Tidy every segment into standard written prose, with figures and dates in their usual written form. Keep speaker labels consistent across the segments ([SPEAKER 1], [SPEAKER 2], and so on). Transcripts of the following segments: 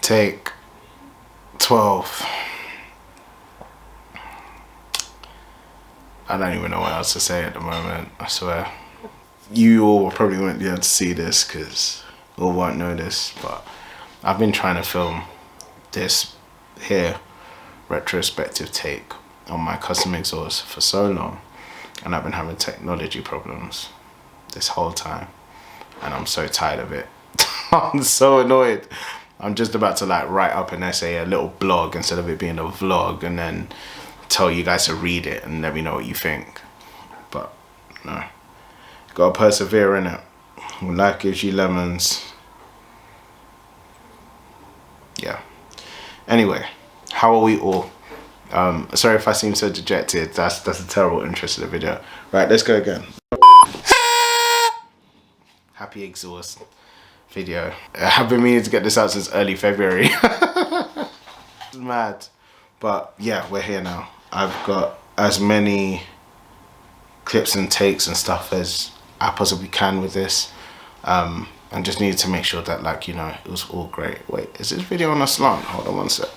[SPEAKER 1] Take 12. I don't even know what else to say at the moment, I swear. You all probably won't be able to see this because you all won't know this, but I've been trying to film this here retrospective take on my custom exhaust for so long, and I've been having technology problems this whole time, and I'm so tired of it. I'm so annoyed. I'm just about to like write up an essay, a little blog, instead of it being a vlog, and then tell you guys to read it and let me know what you think. But no, gotta persevere in it. When life gives you lemons. Yeah. Anyway, how are we all? Sorry if I seem so dejected. That's a terrible intro to the video. Right, let's go again. Happy exhaust video. I've been meaning to get this out since early February. It's mad. But yeah, we're here now. I've got as many clips and takes and stuff as I possibly can with this. And just needed to make sure that, like, you know, it was all great. Wait, is this video on a slant? Hold on one sec.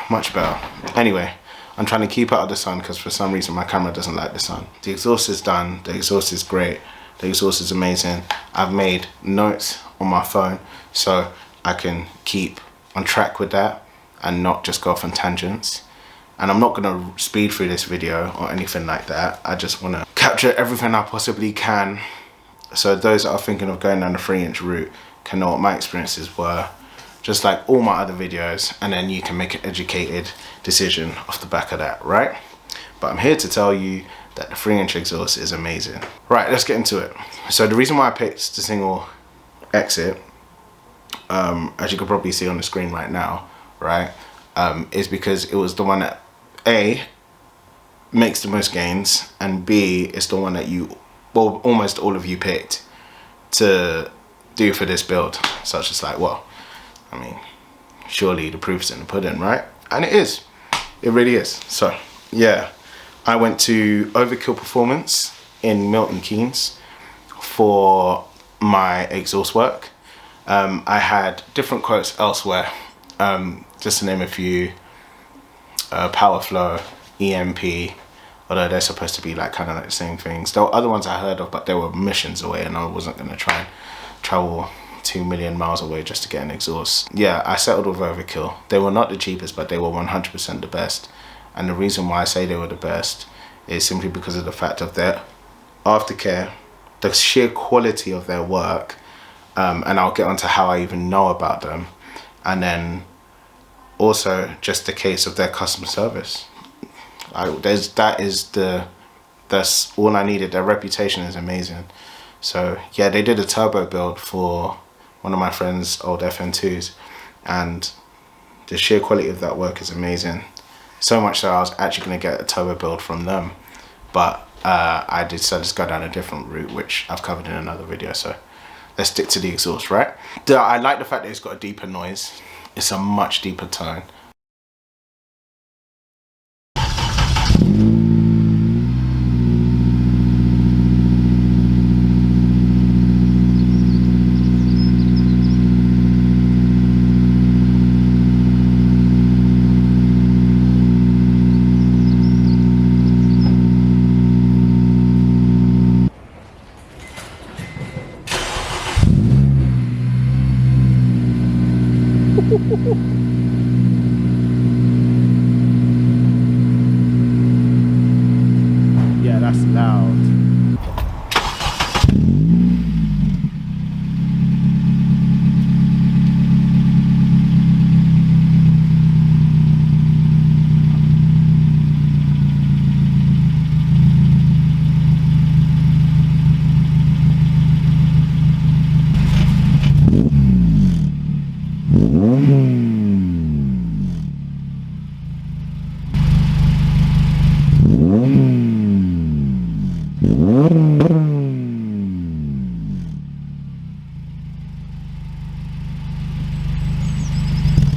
[SPEAKER 1] Much better. Anyway, I'm trying to keep out of the sun because for some reason my camera doesn't like the sun. The exhaust is done. The exhaust is great. The exhaust is amazing. I've made notes on my phone so I can keep on track with that and not just go off on tangents. And I'm not gonna speed through this video or anything like that. I just wanna capture everything I possibly can, so those that are thinking of going down the 3-inch route can know what my experiences were, just like all my other videos, and then you can make an educated decision off the back of that, right? But I'm here to tell you that the 3-inch exhaust is amazing. Right, let's get into it. So the reason why I picked the single exit, as you can probably see on the screen right now, right, is because it was the one that A, makes the most gains, and B, is the one that you, well, almost all of you picked to do for this build. So it's just like, well, I mean, surely the proof's in the pudding, right? And it is. It really is. So yeah, I went to Overkill Performance in Milton Keynes for my exhaust work. I had different quotes elsewhere, just to name a few. Powerflow, EMP, although they're supposed to be like kind of like the same things. There were other ones I heard of, but they were missions away, and I wasn't going to try and travel 2 million miles away just to get an exhaust. Yeah, I settled with Overkill. They were not the cheapest, but they were 100% the best. And the reason why I say they were the best is simply because of the fact of their aftercare, the sheer quality of their work, and I'll get onto how I even know about them, and then also just the case of their customer service. That's all I needed. Their reputation is amazing. So yeah, they did a turbo build for one of my friend's old FN2s, and the sheer quality of that work is amazing. So much so I was actually going to get a turbo build from them, but I decided to go down a different route, which I've covered in another video. So let's stick to the exhaust, right? I like the fact that it's got a deeper noise. It's a much deeper tone. Yeah, that's loud.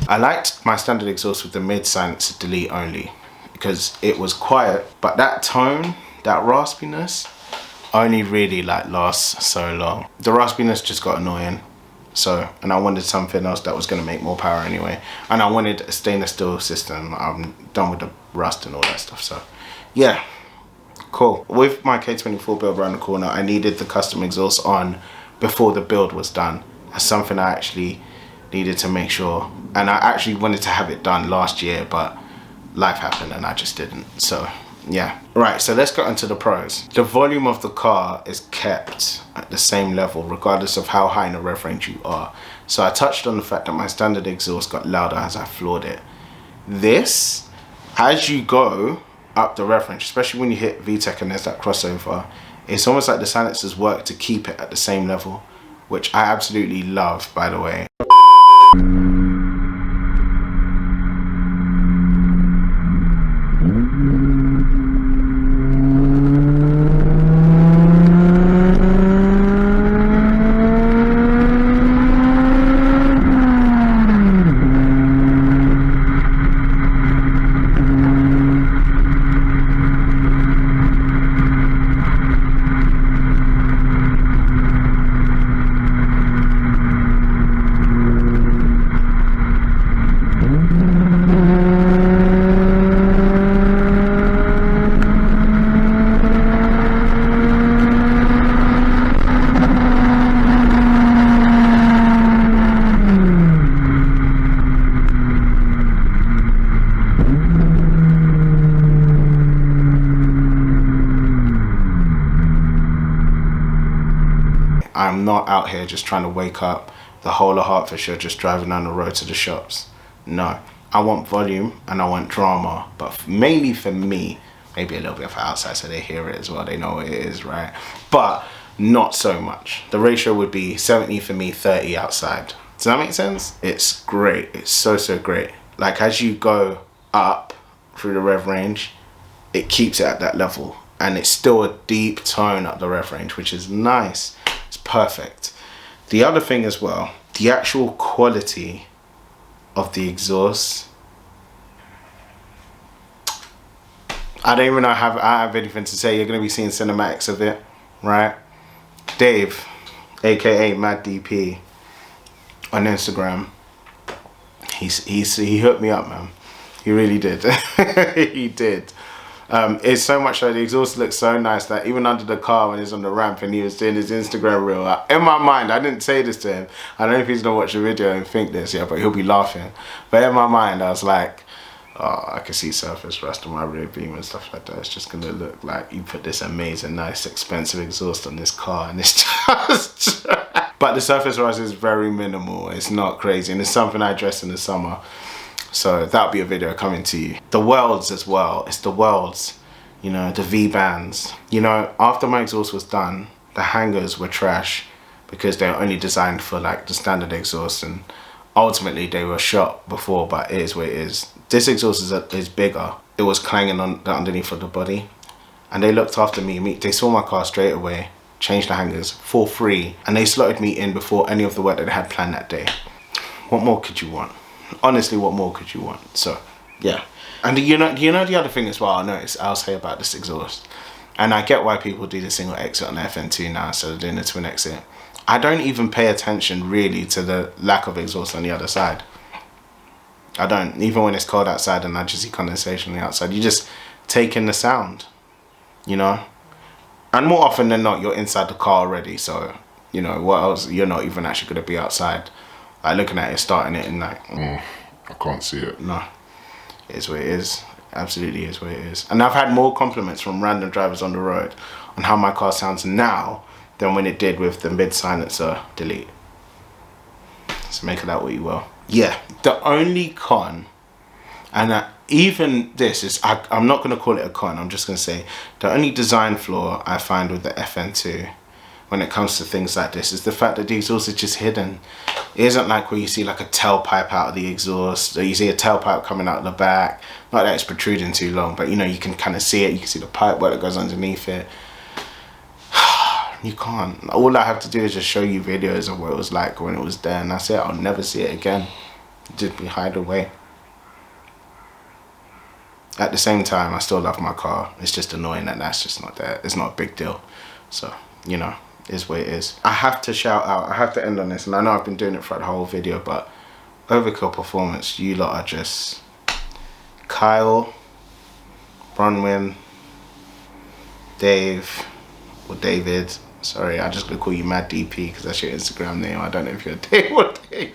[SPEAKER 1] I liked my standard exhaust with the mid silencer delete only because it was quiet, but that tone, that raspiness, only really like lasts so long. The raspiness just got annoying So, and I wanted something else that was going to make more power anyway. And I wanted a stainless steel system. I'm done with the rust and all that stuff. So, yeah, cool. With my K24 build around the corner, I needed the custom exhaust on before the build was done. That's something I actually needed to make sure. And I actually wanted to have it done last year, but life happened and I just didn't. So, yeah. Right, so let's get into the pros. The volume of the car is kept at the same level regardless of how high in the rev range you are. So I touched on the fact that my standard exhaust got louder as I floored it. This, as you go up the rev range, especially when you hit VTEC and there's that crossover, it's almost like the silencers work to keep it at the same level, which I absolutely love, by the way. I'm not out here just trying to wake up the whole of Hertfordshire just driving down the road to the shops. No, I want volume and I want drama, but mainly for me, maybe a little bit for outside so they hear it as well, they know what it is, right? But not so much. The ratio would be 70 for me, 30 outside. Does that make sense? It's great. It's so great. Like as you go up through the rev range, it keeps it at that level and it's still a deep tone up the rev range, which is nice. It's perfect. The other thing as well, the actual quality of the exhaust. I don't even know I have anything to say. You're going to be seeing cinematics of it, right? Dave, aka Mad DP, on Instagram. He hooked me up, man. He really did. He did. It's so much so the exhaust looks so nice that even under the car when he's on the ramp and he was doing his Instagram reel, in my mind, I didn't say this to him. I don't know if he's gonna watch the video and think this, yeah, but he'll be laughing. But in my mind, I was like, oh, I can see surface rust on my rear beam and stuff like that. It's just gonna look like you put this amazing, nice, expensive exhaust on this car and it's just... But the surface rust is very minimal. It's not crazy and it's something I address in the summer. So that'll be a video coming to you. The welds as well, it's the welds, you know, the V-bands. You know, after my exhaust was done, the hangers were trash because they were only designed for like the standard exhaust and ultimately they were shot before, but it is what it is. This exhaust is bigger. It was clanging on the underneath of the body and they looked after me. They saw my car straight away, changed the hangers for free and they slotted me in before any of the work that they had planned that day. What more could you want? Honestly, what more could you want? So, yeah. And you know the other thing as well I'll say about this exhaust, and I get why people do the single exit on the FN2 now instead of doing the twin exit. I don't even pay attention really to the lack of exhaust on the other side. I don't, even when it's cold outside and I just see condensation on the outside. You just take in the sound, you know? And more often than not, you're inside the car already, so, you know, what else? You're not even actually going to be outside. Like looking at it, starting it and like...
[SPEAKER 2] I can't see it.
[SPEAKER 1] No, it is what it is. Absolutely is what it is. And I've had more compliments from random drivers on the road on how my car sounds now than when it did with the mid silencer delete. So make of that what you will. Yeah, the only con, and even this is, I'm not going to call it a con, I'm just going to say the only design flaw I find with the FN2 when it comes to things like this is the fact that the exhaust is just hidden. It isn't like where you see like a tailpipe out of the exhaust or you see a tailpipe coming out of the back. Not that it's protruding too long, but you know, you can kind of see it. You can see the pipe work that goes underneath it. You can't. All I have to do is just show you videos of what it was like when it was there and that's it. I'll never see it again. Just be hide away. At the same time, I still love my car. It's just annoying that that's just not there. It's not a big deal. So, you know, is what it is. I have to shout out, I have to end on this, and I know I've been doing it throughout the whole video, but Overkill Performance, you lot are just Kyle, Bronwyn, Dave, or David. Sorry, I'm just gonna call you Mad DP because that's your Instagram name. I don't know if you're Dave or David.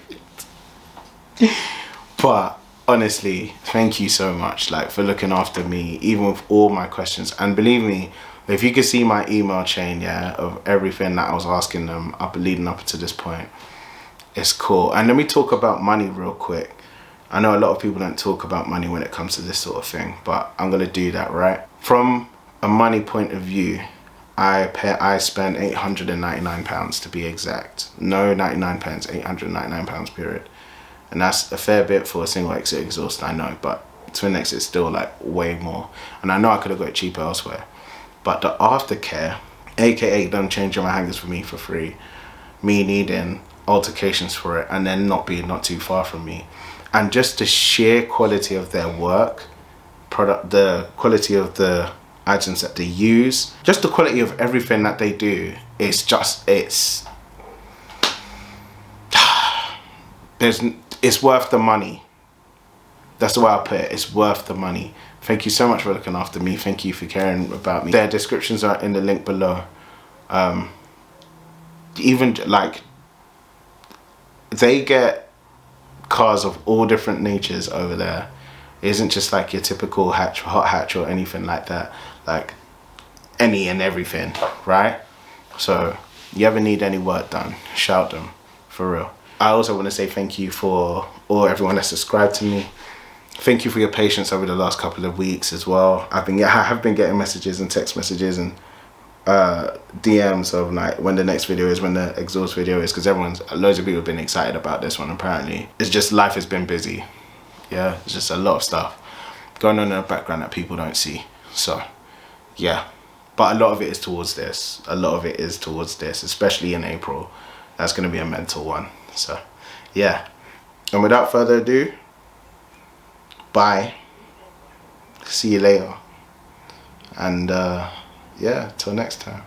[SPEAKER 1] But honestly, thank you so much, like, for looking after me, even with all my questions. And believe me, if you could see my email chain, yeah, of everything that I was asking them leading up to this point, it's cool. And let me talk about money real quick. I know a lot of people don't talk about money when it comes to this sort of thing, but I'm gonna do that, right? From a money point of view, I spent £899 to be exact. No 99 pence, £899 period. And that's a fair bit for a single exit exhaust, I know, but twin exit's still like way more. And I know I could have got it cheaper elsewhere. But the aftercare, aka them changing my hangers for me for free, me needing altercations for it, and then not too far from me, and just the sheer quality of their work, the quality of the items that they use, just the quality of everything that they do, it's worth the money. That's the way I put it. It's worth the money. Thank you so much for looking after me. Thank you for caring about me. Their descriptions are in the link below. Even like, they get cars of all different natures over there. It isn't just like your typical hot hatch or anything like that. Like any and everything, right? So you ever need any work done, shout them, for real. I also want to say thank you for everyone that subscribed to me. Thank you for your patience over the last couple of weeks as well. I have been getting messages and text messages and DMs of like when the next video is, when the exhaust video is, because loads of people have been excited about this one. Apparently it's just, life has been busy. Yeah, it's just a lot of stuff going on in the background that people don't see. So yeah, but a lot of it is towards this. Especially in April. That's going to be a mental one. So yeah, and without further ado, bye, see you later, and yeah, till next time.